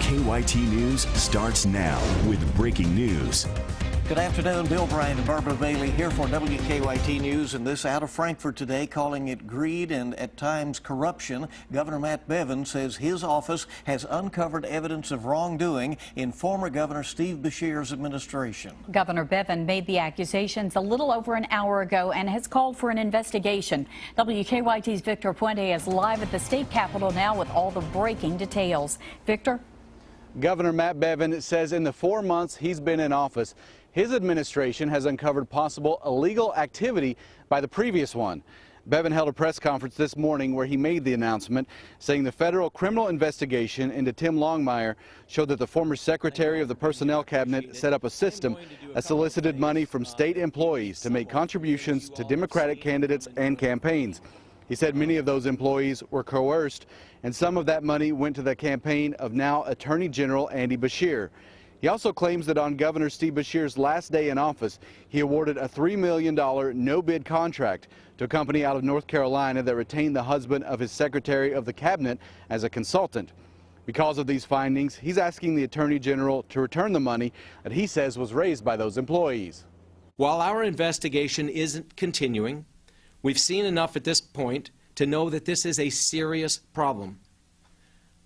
WKYT News starts now with breaking news. Good afternoon. Bill Bryant and Barbara Bailey here for WKYT News, and this out of Frankfort today, calling it greed and at times corruption. Governor Matt Bevin says his office has uncovered evidence of wrongdoing in former Governor Steve Beshear's administration. Governor Bevin made the accusations a little over an hour ago and has called for an investigation. WKYT's Victor Puente is live at the state capitol now with all the breaking details. Victor? Governor Matt Bevin says in the 4 months he's been in office, his administration has uncovered possible illegal activity by the previous one. Bevin held a press conference this morning where he made the announcement, saying the federal criminal investigation into Tim Longmire showed that the former secretary of the personnel cabinet set up a system that solicited money from state employees to make contributions to Democratic candidates and campaigns. He said many of those employees were coerced, and some of that money went to the campaign of now Attorney General Andy Beshear. He also claims that on Governor Steve Beshear's last day in office, he awarded a $3 million no-bid contract to a company out of North Carolina that retained the husband of his Secretary of the Cabinet as a consultant. Because of these findings, he's asking the Attorney General to return the money that he says was raised by those employees. While our investigation isn't continuing, we've seen enough at this point to know that this is a serious problem.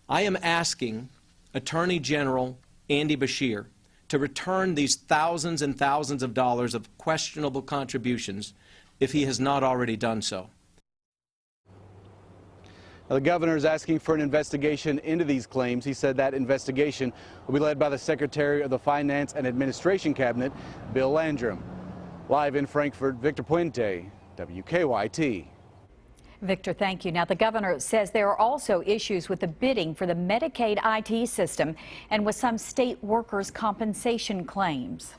I am asking Attorney General Andy Beshear to return these thousands and thousands of dollars of questionable contributions if he has not already done so. Now, the governor is asking for an investigation into these claims. He said that investigation will be led by the Secretary of the Finance and Administration Cabinet, Bill Landrum. Live in Frankfort, Victor Puente, WKYT. Victor, thank you. Now, the governor says there are also issues with the bidding for the Medicaid IT system and with some state workers' compensation claims.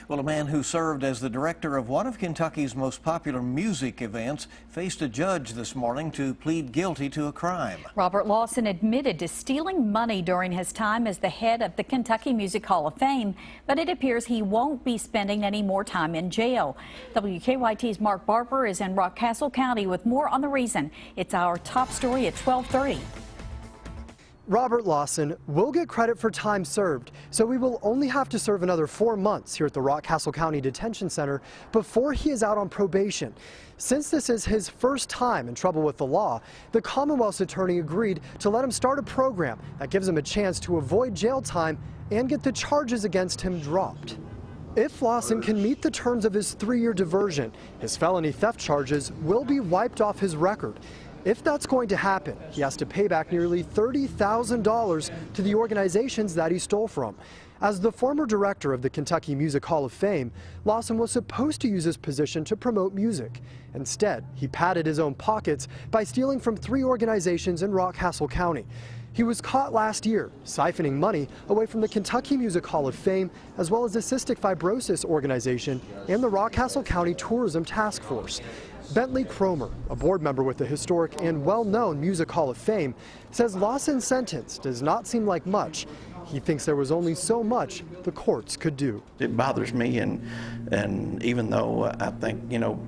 Well, a man who served as the director of one of Kentucky's most popular music events faced a judge this morning to plead guilty to a crime. Robert Lawson admitted to stealing money during his time as the head of the Kentucky Music Hall of Fame, but it appears he won't be spending any more time in jail. WKYT's Mark Barber is in Rockcastle County with more on the reason. It's our top story at 12:30. Robert Lawson will get credit for time served, so he will only have to serve another 4 months here at the Rockcastle County Detention Center before he is out on probation. Since this is his first time in trouble with the law, the Commonwealth's attorney agreed to let him start a program that gives him a chance to avoid jail time and get the charges against him dropped. If Lawson can meet the terms of his 3-year diversion, his felony theft charges will be wiped off his record. If that's going to happen, he has to pay back nearly $30,000 to the organizations that he stole from. As the former director of the Kentucky Music Hall of Fame, Lawson was supposed to use his position to promote music. Instead, he padded his own pockets by stealing from 3 organizations in Rockcastle County. He was caught last year, siphoning money away from the Kentucky Music Hall of Fame, as well as the Cystic Fibrosis Organization and the Rockcastle County Tourism Task Force. Bentley Cromer, a board member with the historic and well-known Music Hall of Fame, says Lawson's sentence does not seem like much. He thinks there was only so much the courts could do. It bothers me, and even though I think,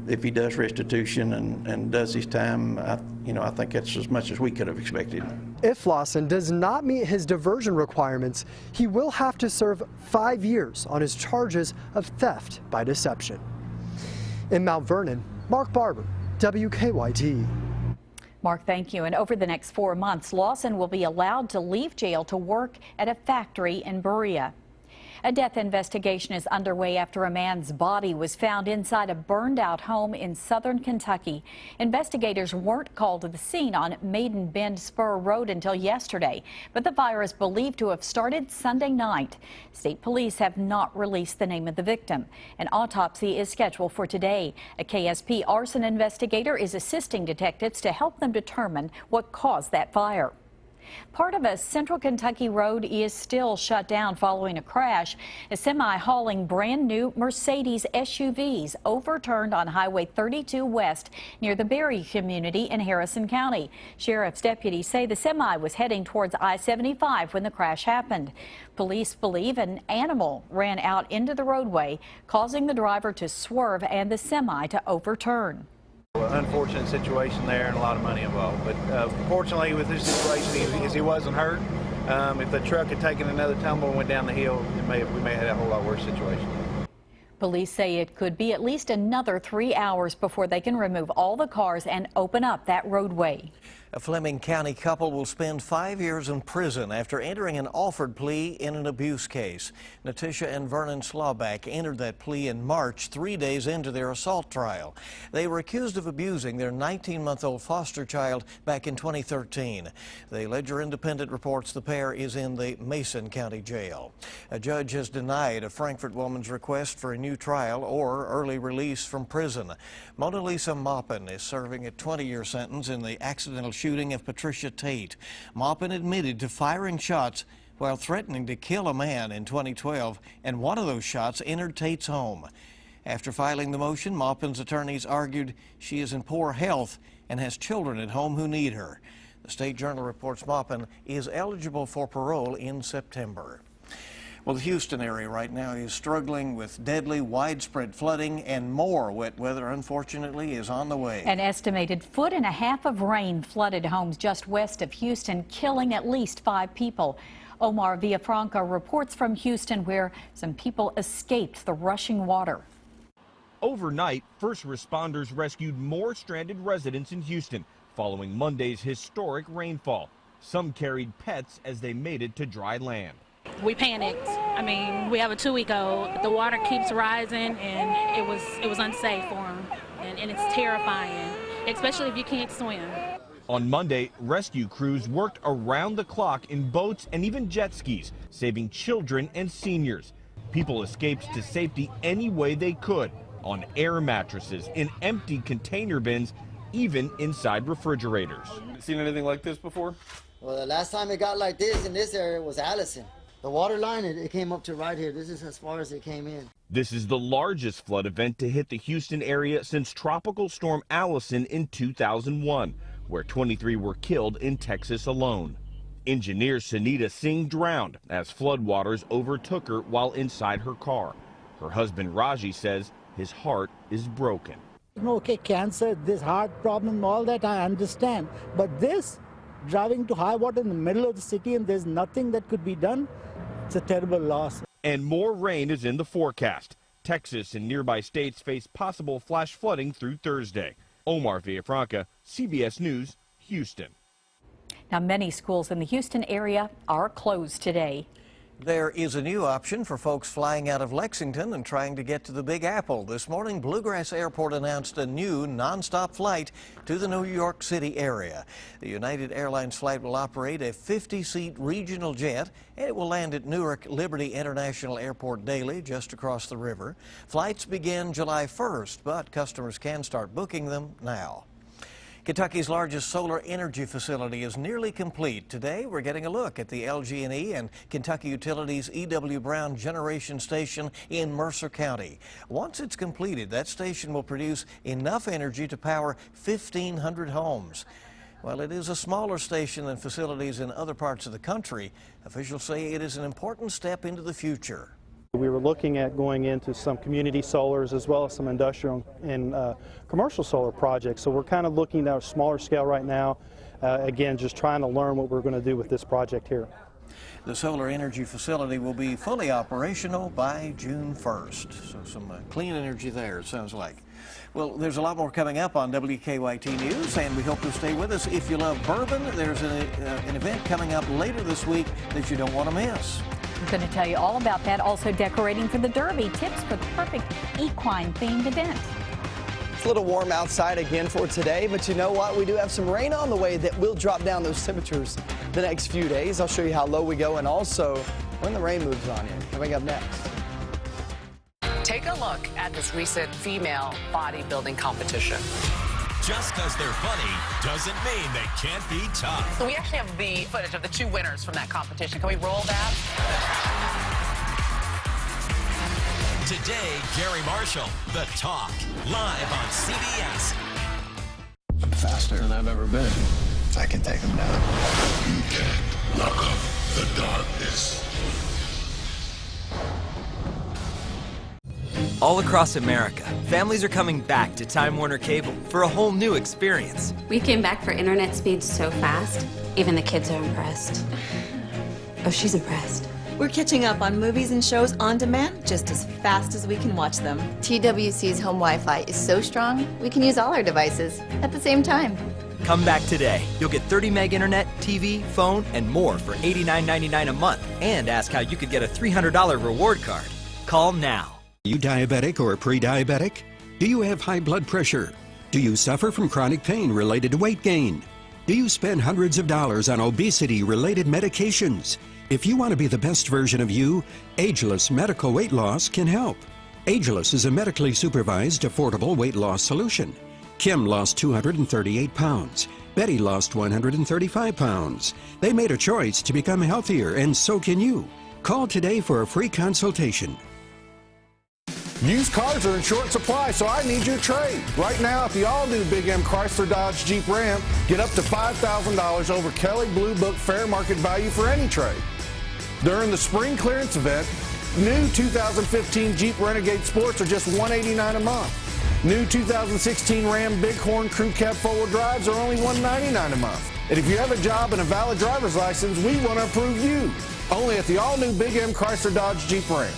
if he does restitution and does his time, I think that's as much as we could have expected. If Lawson does not meet his diversion requirements, he will have to serve 5 years on his charges of theft by deception. In Mount Vernon, Mark Barber, WKYT. Mark, thank you. And over the next 4 months, Lawson will be allowed to leave jail to work at a factory in Berea. A death investigation is underway after a man's body was found inside a burned-out home in southern Kentucky. Investigators weren't called to the scene on Maiden Bend Spur Road until yesterday, but the fire is believed to have started Sunday night. State police have not released the name of the victim. An autopsy is scheduled for today. A KSP arson investigator is assisting detectives to help them determine what caused that fire. Part of a central Kentucky road is still shut down following a crash. A semi hauling brand new Mercedes SUVs overturned on Highway 32 West near the Berry community in Harrison County. Sheriff's deputies say the semi was heading towards I-75 when the crash happened. Police believe an animal ran out into the roadway, causing the driver to swerve and the semi to overturn. Unfortunate situation there and a lot of money involved, but fortunately with this situation he wasn't hurt, If the truck had taken another tumble and went down the hill, we may have had a whole lot worse situation. Police say it could be at least another 3 hours before they can remove all the cars and open up that roadway. A Fleming County couple will spend 5 years in prison after entering an offered plea in an abuse case. Natisha and Vernon Slawback entered that plea in March, 3 days into their assault trial. They were accused of abusing their 19-month-old foster child back in 2013. The Ledger Independent reports the pair is in the Mason County Jail. A judge has denied a Frankfort woman's request for a new trial or early release from prison. Mona Lisa Maupin is serving a 20-year sentence in the accidental shooting of Patricia Tate. Maupin admitted to firing shots while threatening to kill a man in 2012, and one of those shots entered Tate's home. After filing the motion, Maupin's attorneys argued she is in poor health and has children at home who need her. The State Journal reports Maupin is eligible for parole in September. Well, the Houston area right now is struggling with deadly, widespread flooding, and more wet weather, unfortunately, is on the way. An estimated 1.5 feet of rain flooded homes just west of Houston, killing at least 5 people. Omar Villafranca reports from Houston, where some people escaped the rushing water. Overnight, first responders rescued more stranded residents in Houston following Monday's historic rainfall. Some carried pets as they made it to dry land. We panicked. I mean, we have a 2-week-old. The water keeps rising, and it was unsafe for him, and it's terrifying, especially if you can't swim. On Monday, rescue crews worked around the clock in boats and even jet skis, saving children and seniors. People escaped to safety any way they could, on air mattresses, in empty container bins, even inside refrigerators. Seen anything like this before? Well, the last time it got like this in this area was Allison. The water line, it came up to right here. This is as far as it came in. This is the largest flood event to hit the Houston area since Tropical Storm Allison in 2001, where 23 were killed in Texas alone. Engineer Sunita Singh drowned as floodwaters overtook her while inside her car. Her husband Raji says his heart is broken. Okay, cancer, this heart problem, all that I understand. But this, driving to high water in the middle of the city and there's nothing that could be done, it's a terrible loss. And more rain is in the forecast. Texas and nearby states face possible flash flooding through Thursday. Omar Villafranca, CBS News, Houston. Now, many schools in the Houston area are closed today. There is a new option for folks flying out of Lexington and trying to get to the Big Apple. This morning, Bluegrass Airport announced a new nonstop flight to the New York City area. The United Airlines flight will operate a 50-seat regional jet, and it will land at Newark Liberty International Airport daily, just across the river. Flights begin July 1st, but customers can start booking them now. Kentucky's largest solar energy facility is nearly complete. Today, we're getting a look at the LG&E and Kentucky Utilities E.W. Brown Generation Station in Mercer County. Once it's completed, that station will produce enough energy to power 1,500 homes. While it is a smaller station than facilities in other parts of the country, officials say it is an important step into the future. We were looking at going into some community solars as well as some industrial and commercial solar projects. So we're kind of looking at a smaller scale right now. Again, just trying to learn what we're going to do with this project here. The solar energy facility will be fully operational by June 1st. So some clean energy there, it sounds like. Well, there's a lot more coming up on WKYT News, and we hope you'll stay with us. If you love bourbon, there's an event coming up later this week that you don't want to miss. I'm going to tell you all about that. Also decorating for the Derby, tips for the perfect equine-themed event. It's a little warm outside again for today, but you know what? We do have some rain on the way that will drop down those temperatures the next few days. I'll show you how low we go and also when the rain moves on in. Coming up next. Take a look at this recent female bodybuilding competition. Just because they're funny doesn't mean they can't be tough. So we actually have the footage of the 2 winners from that competition. Can we roll that? Today, Gary Marshall, The Talk, live on CBS. I'm faster than I've ever been. I can take them down. You can lock up the darkness. All across America, families are coming back to Time Warner Cable for a whole new experience. We came back for internet speeds so fast, even the kids are impressed. Oh, she's impressed. We're catching up on movies and shows on demand just as fast as we can watch them. TWC's home Wi-Fi is so strong, we can use all our devices at the same time. Come back today. You'll get 30 meg internet, TV, phone, and more for $89.99 a month. And ask how you could get a $300 reward card. Call now. Are you diabetic or pre-diabetic? Do you have high blood pressure? Do you suffer from chronic pain related to weight gain? Do you spend hundreds of dollars on obesity-related medications? If you want to be the best version of you, Ageless Medical Weight Loss can help. Ageless is a medically supervised, affordable weight loss solution. Kim lost 238 pounds. Betty lost 135 pounds. They made a choice to become healthier, and so can you. Call today for a free consultation. Used cars are in short supply, so I need your trade. Right now at the all-new Big M Chrysler Dodge Jeep Ram, get up to $5,000 over Kelley Blue Book fair market value for any trade. During the spring clearance event, new 2015 Jeep Renegade Sports are just $189 a month. New 2016 Ram Bighorn Crew Cab four-wheel drives are only $199 a month. And if you have a job and a valid driver's license, we want to approve you. Only at the all-new Big M Chrysler Dodge Jeep Ram.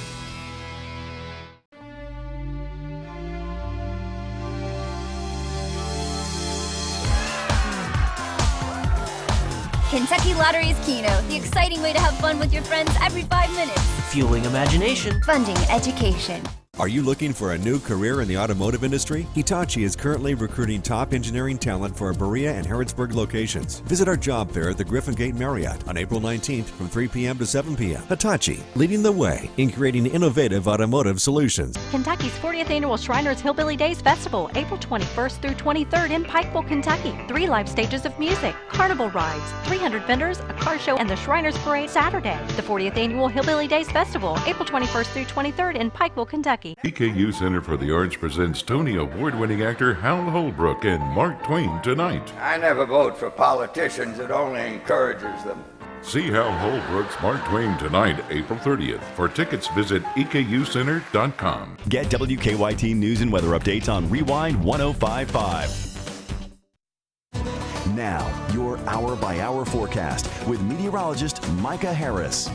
Kentucky Lottery's Keno, the exciting way to have fun with your friends every 5 minutes. Fueling imagination. Funding education. Are you looking for a new career in the automotive industry? Hitachi is currently recruiting top engineering talent for our Berea and Harrodsburg locations. Visit our job fair at the Griffin Gate Marriott on April 19th from 3 p.m. to 7 p.m. Hitachi, leading the way in creating innovative automotive solutions. Kentucky's 40th Annual Shriners Hillbilly Days Festival, April 21st through 23rd in Pikeville, Kentucky. 3 live stages of music, carnival rides, 300 vendors, a car show, and the Shriners Parade Saturday. The 40th Annual Hillbilly Days Festival, April 21st through 23rd in Pikeville, Kentucky. EKU Center for the Arts presents Tony Award-winning actor Hal Holbrook and Mark Twain tonight. I never vote for politicians. It only encourages them. See Hal Holbrook's Mark Twain tonight, April 30th. For tickets, visit EKUcenter.com. Get WKYT news and weather updates on Rewind 105.5. Now, your hour-by-hour forecast with meteorologist Micah Harris.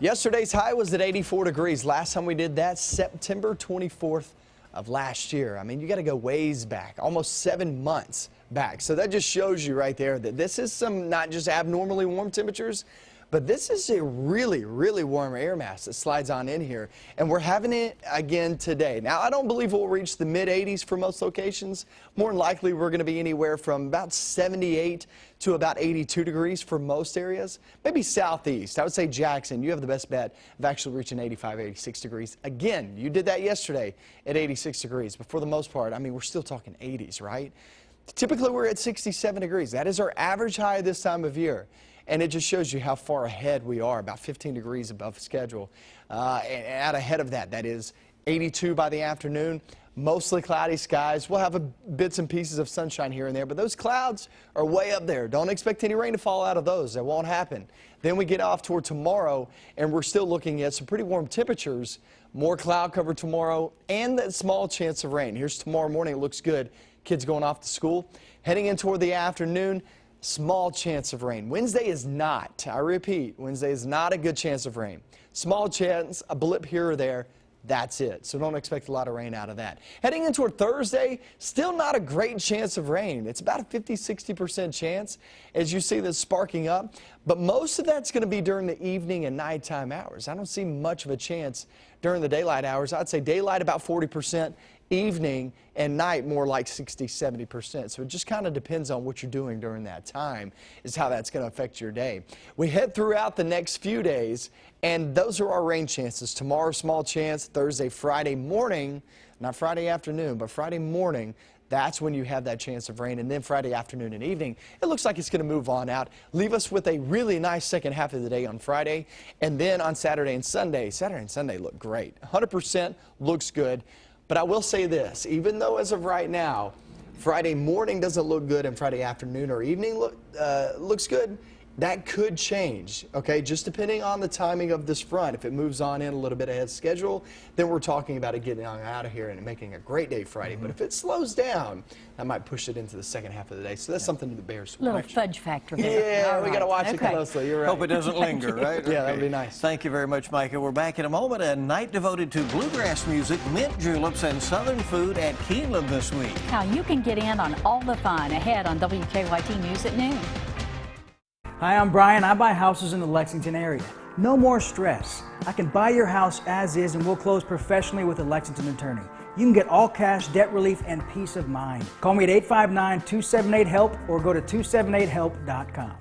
Yesterday's high was at 84 degrees. Last time we did that, September 24th of last year. I mean, you got to go ways back, almost 7 months back. So that just shows you right there that this is some not just abnormally warm temperatures, but this is a really, really warm air mass that slides on in here. And we're having it again today. Now, I don't believe we'll reach the mid-80s for most locations. More than likely, we're going to be anywhere from about 78 to about 82 degrees for most areas. Maybe southeast. I would say Jackson, you have the best bet of actually reaching 85, 86 degrees. Again, you did that yesterday at 86 degrees. But for the most part, I mean, we're still talking 80s, right? Typically, we're at 67 degrees. That is our average high this time of year. And it just shows you how far ahead we are, about 15 degrees above schedule. And out ahead of that, that is 82 by the afternoon. Mostly cloudy skies. We'll have bits and pieces of sunshine here and there, but those clouds are way up there. Don't expect any rain to fall out of those. That won't happen. Then we get off toward tomorrow, and we're still looking at some pretty warm temperatures. More cloud cover tomorrow, and that small chance of rain. Here's tomorrow morning. It looks good. Kids going off to school. Heading in toward the afternoon, small chance of rain. Wednesday is not. I repeat, Wednesday is not a good chance of rain. Small chance, a blip here or there. That's it. So don't expect a lot of rain out of that. Heading into Thursday, still not a great chance of rain. It's about a 50-60% chance as you see this sparking up. But most of that's going to be during the evening and nighttime hours. I don't see much of a chance during the daylight hours. I'd say daylight about 40%, evening and night more like 60-70%. So it just kind of depends on what you're doing during that time is how that's going to affect your day. We head throughout the next few days, and those are our rain chances. Tomorrow, small chance. Thursday, Friday morning, not Friday afternoon, but Friday morning, that's when you have that chance of rain. And then Friday afternoon and evening, it looks like it's going to move on out. Leave us with a really nice second half of the day on Friday. And then on Saturday and Sunday look great. 100% looks good. But I will say this, even though as of right now, Friday morning doesn't look good and Friday afternoon or evening looks good, That could change, okay, just depending on the timing of this front. If it moves on in a little bit ahead of schedule, then we're talking about it getting out of here and making a great day Friday. But if it slows down, that might push it into the second half of the day. So that's something the Bears Little fudge factor there. Yeah, All we got to right. watch it closely. You're right. Hope it doesn't linger, right? Yeah, that would be nice. Thank you very much, Micah. We're back in a moment. A night devoted to bluegrass music, mint juleps, and southern food at Keeneland this week. How you can get in on all the fun ahead on WKYT News at noon. Hi, I'm Brian. I buy houses in the Lexington area. No more stress. I can buy your house as is and we'll close professionally with a Lexington attorney. You can get all cash, debt relief, and peace of mind. Call me at 859-278-HELP or go to 278help.com.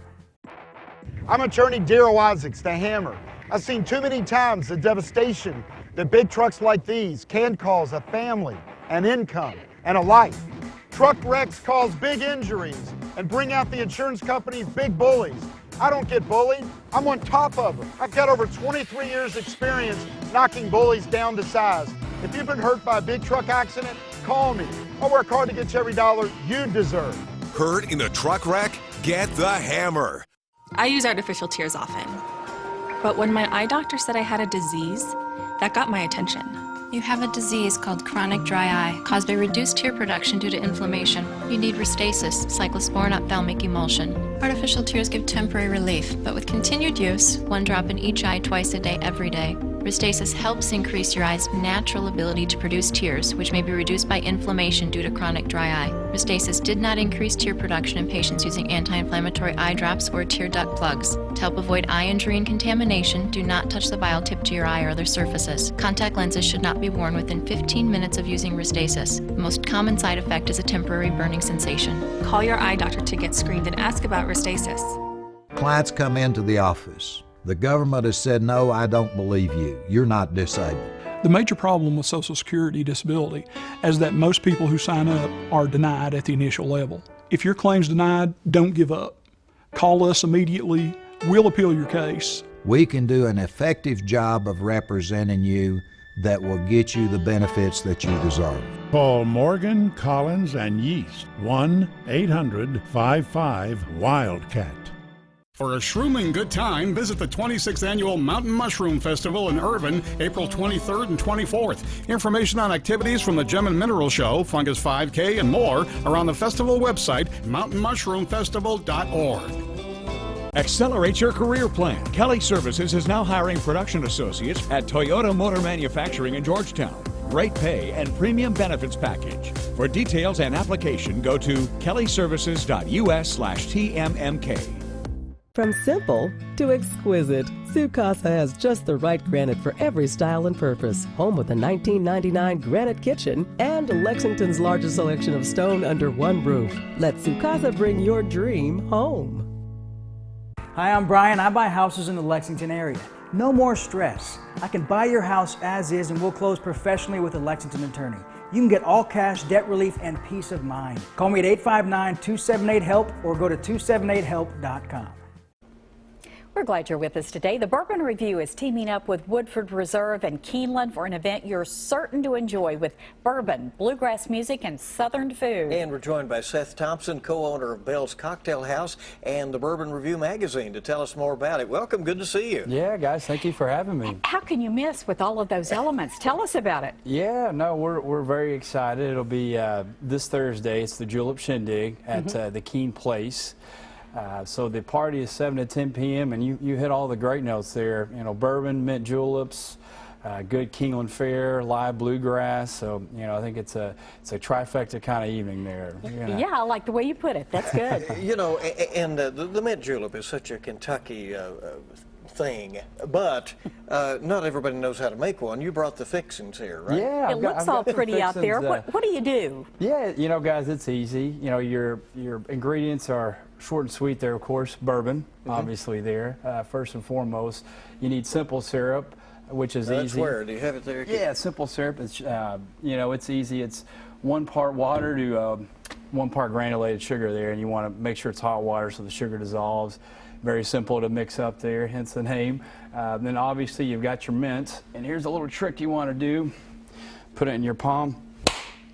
I'm attorney Darrell Isaacs, the Hammer. I've seen too many times the devastation that big trucks like these can cause a family, an income, and a life. Truck wrecks cause big injuries and bring out the insurance company's big bullies. I don't get bullied. I'm on top of them. I've got over 23 years experience knocking bullies down to size. If you've been hurt by a big truck accident, call me. I'll work hard to get you every dollar you deserve. Hurt in a truck wreck? Get the Hammer. I use artificial tears often. But when my eye doctor said I had a disease, that got my attention. You have a disease called chronic dry eye, caused by reduced tear production due to inflammation. You need Restasis, cyclosporin ophthalmic emulsion. Artificial tears give temporary relief, but with continued use, 1 drop in each eye twice a day, every day, Restasis helps increase your eye's natural ability to produce tears, which may be reduced by inflammation due to chronic dry eye. Restasis did not increase tear production in patients using anti-inflammatory eye drops or tear duct plugs. To help avoid eye injury and contamination, do not touch the vial tip to your eye or other surfaces. Contact lenses should not be worn within 15 minutes of using Restasis. The most common side effect is a temporary burning sensation. Call your eye doctor to get screened and ask about Restasis. Clients come into the office. The government has said, no, I don't believe you. You're not disabled. The major problem with Social Security disability is that most people who sign up are denied at the initial level. If your claim's denied, don't give up. Call us immediately. We'll appeal your case. We can do an effective job of representing you that will get you the benefits that you deserve. Call Morgan, Collins, and Yeast, 1-800-55-WILDCAT. For a shrooming good time, visit the 26th Annual Mountain Mushroom Festival in Irvine, April 23rd and 24th. Information on activities from the Gem and Mineral Show, Fungus 5K, and more are on the festival website, mountainmushroomfestival.org. Accelerate your career plan. Kelly Services is now hiring production associates at Toyota Motor Manufacturing in Georgetown. Great pay and premium benefits package. For details and application, go to kellyservices.us/TMMK. From simple to exquisite, Sukasa has just the right granite for every style and purpose. Home with a 1999 granite kitchen and Lexington's largest selection of stone under one roof. Let Sukasa bring your dream home. Hi, I'm Brian. I buy houses in the Lexington area. No more stress. I can buy your house as is and we'll close professionally with a Lexington attorney. You can get all cash, debt relief, and peace of mind. Call me at 859-278-HELP or go to 278help.com. We're glad you're with us today. The Bourbon Review is teaming up with Woodford Reserve and Keeneland for an event you're certain to enjoy with bourbon, bluegrass music, and southern food. And we're joined by Seth Thompson, co-owner of Bell's Cocktail House and the Bourbon Review magazine, to tell us more about it. Welcome. Good to see you. Yeah, guys. Thank you for having me. How can you miss with all of those elements? Tell us about it. Yeah, no, we're very excited. It'll be this Thursday. It's the Julep Shindig at the Keene Place. So the party is 7 to 10 p.m. and you hit all the great notes there. You know, bourbon, mint juleps, good Keeneland fare, live bluegrass. So I think it's a trifecta kind of evening there. Yeah, I like the way you put it. That's good. And the mint julep is such a Kentucky thing, but not everybody knows how to make one. You brought the fixings here, right? Yeah, it looks all pretty out there. What do you do? Yeah, guys, it's easy. Your ingredients are short and sweet there, of course. Bourbon, obviously there. First and foremost, you need simple syrup, which is easy. Where? Do you have it there? Yeah, simple syrup. It's it's easy. It's 1 part water to 1 part granulated sugar there, and you want to make sure it's hot water so the sugar dissolves. Very simple to mix up there, hence the name. Then obviously you've got your mint, and here's a little trick you want to do. Put it in your palm,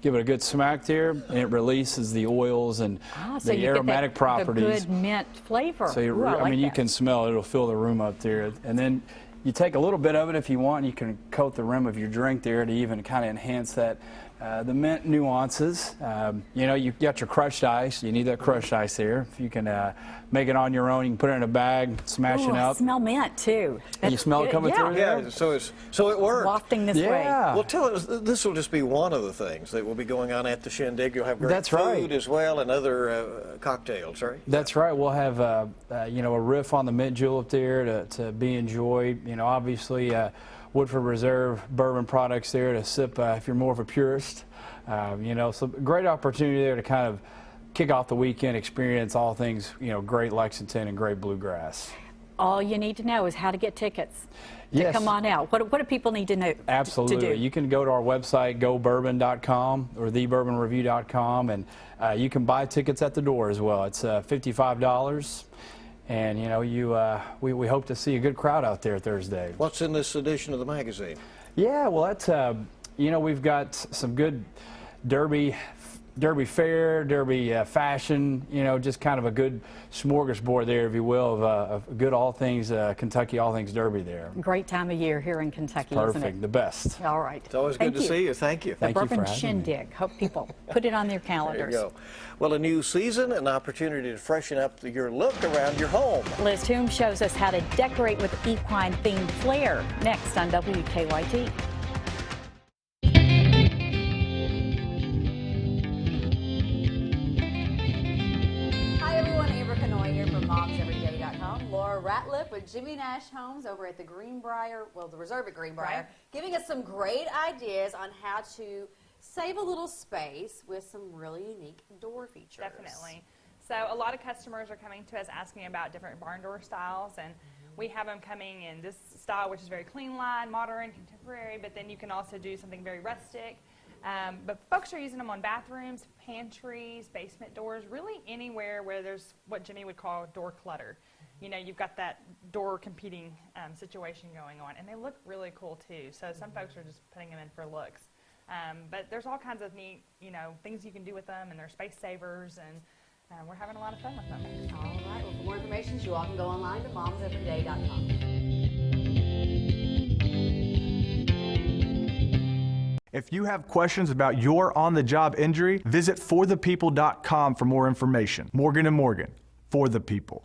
give it a good smack there, and it releases the oils and so the you aromatic get properties. The good mint flavor. So Ooh, I mean, you that. can smell it. It'll fill the room up there. And then you take a little bit of it if you want. You can coat the rim of your drink there to even kind of enhance that. The mint nuances. You know, you've got your crushed ice. You need that crushed ice there. If you can make it on your own, you can put it in a bag, smash it up. I smell mint too. And you smell it coming through there? Yeah, so it worked. Wafting this way. Well, tell us, this will just be one of the things that will be going on at the Shindig. You'll have great food as well and other cocktails, right? That's right. We'll have you know, a riff on the mint julep there to be enjoyed. You know, obviously Woodford Reserve bourbon products there to sip if you're more of a purist. You know, so great opportunity there to kind of kick off the weekend, experience all things, you know, great Lexington and great bluegrass. All you need to know is how to get tickets to Yes. come on out. What do people need to know? Absolutely. To do? You can go to our website, gobourbon.com or thebourbonreview.com, and you can buy tickets at the door as well. It's $55. And, you know, we hope to see a good crowd out there Thursday. What's in this edition of the magazine? Yeah, well, that's, you know, we've got some good Derby fair, Derby fashion, you know, just kind of a good smorgasbord there, if you will, of good all things Kentucky, all things Derby there. Great time of year here in Kentucky, isn't it? Perfect, the best. All right. It's always good to see you. Thank you. The Bourbon Shindig. Hope people put it on their calendars. There you go. Well, a new season, an opportunity to freshen up your look around your home. Liz Toom shows us how to decorate with equine-themed flair next on WKYT. Laura Ratliff with Jimmy Nash Homes over at the Greenbrier, well, the Reserve at Greenbrier, giving us some great ideas on how to save a little space with some really unique door features. Definitely. So a lot of customers are coming to us asking about different barn door styles, and we have them coming in this style, which is very clean line, modern, contemporary, but then you can also do something very rustic. But folks are using them on bathrooms, pantries, basement doors, really anywhere where there's what Jimmy would call door clutter. You know, you've got that door competing situation going on, and they look really cool too. So some folks are just putting them in for looks. But there's all kinds of neat, you know, things you can do with them, and they're space savers, and we're having a lot of fun with them. All right. Well, for more information, you all can go online to momseveryday.com. If you have questions about your on-the-job injury, visit forthepeople.com for more information. Morgan & Morgan, for the people.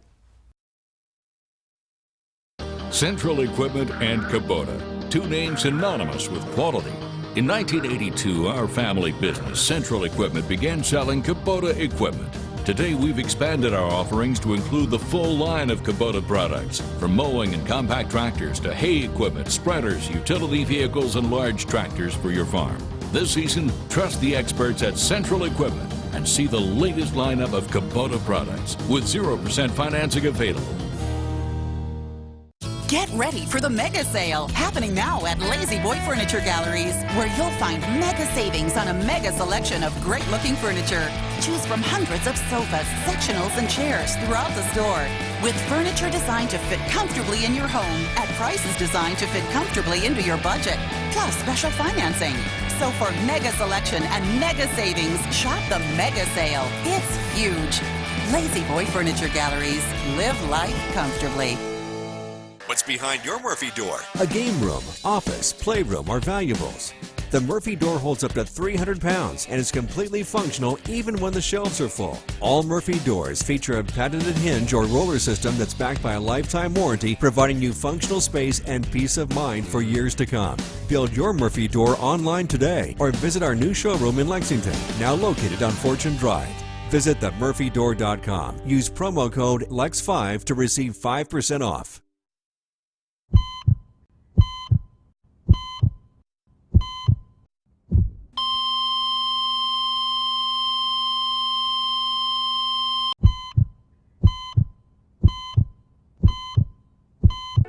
Central Equipment and Kubota, two names synonymous with quality. In 1982, our family business, Central Equipment, began selling Kubota equipment. Today, we've expanded our offerings to include the full line of Kubota products, from mowing and compact tractors to hay equipment, spreaders, utility vehicles, and large tractors for your farm. This season, trust the experts at Central Equipment and see the latest lineup of Kubota products with 0% financing available. Get ready for the mega sale happening now at Lazy Boy Furniture Galleries, where you'll find mega savings on a mega selection of great looking furniture. Choose from hundreds of sofas, sectionals, and chairs throughout the store, with furniture designed to fit comfortably in your home at prices designed to fit comfortably into your budget, plus special financing. So for mega selection and mega savings, shop the mega sale. It's huge. Lazy Boy Furniture Galleries. Live life comfortably. What's behind your Murphy door? A game room, office, playroom, or valuables. The Murphy door holds up to 300 pounds and is completely functional even when the shelves are full. All Murphy doors feature a patented hinge or roller system that's backed by a lifetime warranty, providing you functional space and peace of mind for years to come. Build your Murphy door online today or visit our new showroom in Lexington, now located on Fortune Drive. Visit themurphydoor.com. Use promo code LEX5 to receive 5% off.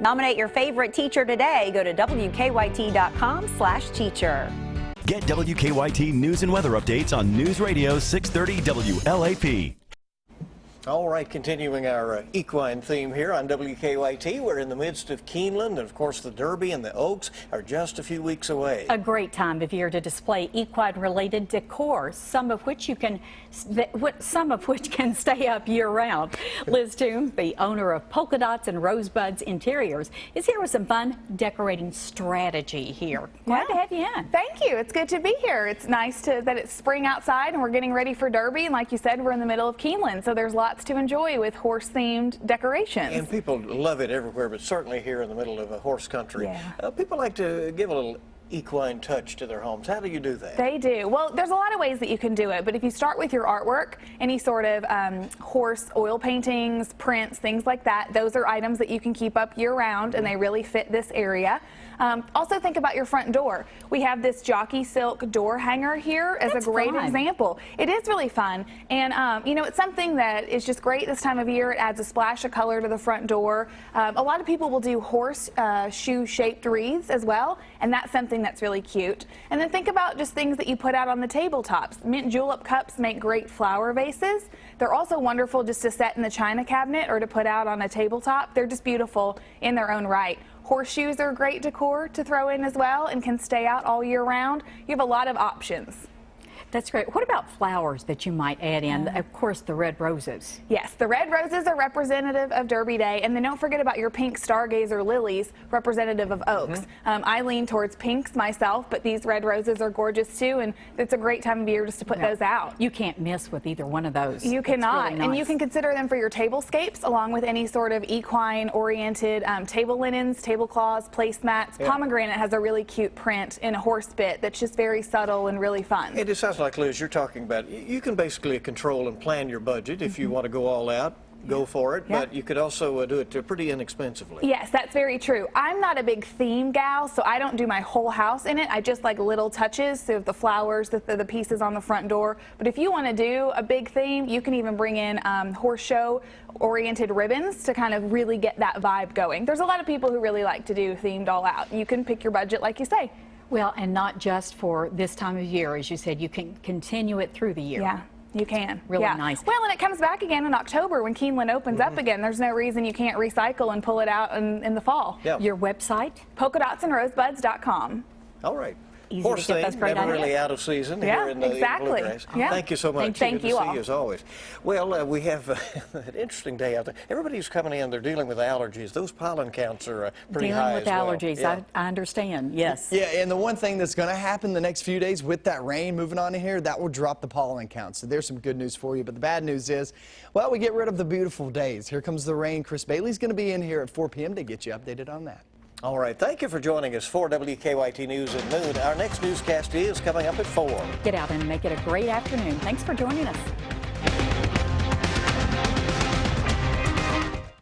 Nominate your favorite teacher today. Go to WKYT.com/teacher. Get WKYT news and weather updates on News Radio 630 WLAP. All right, continuing our equine theme here on WKYT. We're in the midst of Keeneland, and of course the Derby and the Oaks are just a few weeks away. A great time of year to display equine-related decor, some of which can stay up year-round. Liz Toome, the owner of Polka Dots and Rosebuds Interiors, is here with some fun decorating strategy here. Glad to have you in. Thank you. It's good to be here. It's nice that it's spring outside and we're getting ready for Derby, and like you said, we're in the middle of Keeneland, so there's lots to enjoy with horse-themed decorations. And people love it everywhere, but certainly here in the middle of a horse country. Yeah. People like to give a little equine touch to their homes. How do you do that? They do. Well, there's a lot of ways that you can do it, but if you start with your artwork, any sort of horse oil paintings, prints, things like that, those are items that you can keep up year-round, and they really fit this area. Also think about your front door. We have this jockey silk door hanger here as a great example. It is really fun, and you know, it's something that is just great this time of year. It adds a splash of color to the front door. A lot of people will do horse shoe shaped wreaths as well, and that's something that's really cute. And then think about just things that you put out on the tabletops. Mint julep cups make great flower vases. They're also wonderful just to set in the china cabinet or to put out on a tabletop. They're just beautiful in their own right. Horseshoes are great decor to throw in as well and can stay out all year round. You have a lot of options. That's great. What about flowers that you might add in? Of course, the red roses. Yes, the red roses are representative of Derby Day, and then don't forget about your pink stargazer lilies, representative of Oaks. I lean towards pinks myself, but these red roses are gorgeous too, and it's a great time of year just to put those out. You can't miss with either one of those. You cannot, really nice. and you can consider them for your tablescapes, along with any sort of equine-oriented table linens, tablecloths, placemats. Pomegranate has a really cute print in a horse bit that's just very subtle and really fun. It sounds like, Liz, you're talking about, you can basically control and plan your budget if you want to go all out. Go for it, but you could also do it pretty inexpensively. Yes, that's very true. I'm not a big theme gal, so I don't do my whole house in it. I just like little touches, so the flowers, the pieces on the front door. But if you want to do a big theme, you can even bring in horse show oriented ribbons to kind of really get that vibe going. There's a lot of people who really like to do themed all out. You can pick your budget like you say. Well, and not just for this time of year, as you said, you can continue it through the year. Yeah. You can. Really nice. Well, and it comes back again in October when Keeneland opens up again. There's no reason you can't recycle and pull it out in the fall. Your website? polkadotsandrosebuds.com. All right. Easy Horse to get thing, those great never ideas. really out of season here in the bluegrass. Thank you so much. Thank Good you to all. see you as always. Well, we have an interesting day out there. Everybody's coming in. They're dealing with allergies. Those pollen counts are pretty high as well. Dealing with allergies. I understand. Yes. Yeah, and the one thing that's going to happen the next few days with that rain moving on in here, that will drop the pollen count. So there's some good news for you. But the bad news is, well, we get rid of the beautiful days. Here comes the rain. Chris Bailey's going to be in here at 4 p.m. to get you updated on that. All right. Thank you for joining us for WKYT News at noon. Our next newscast is coming up at 4. Get out and make it a great afternoon. Thanks for joining us.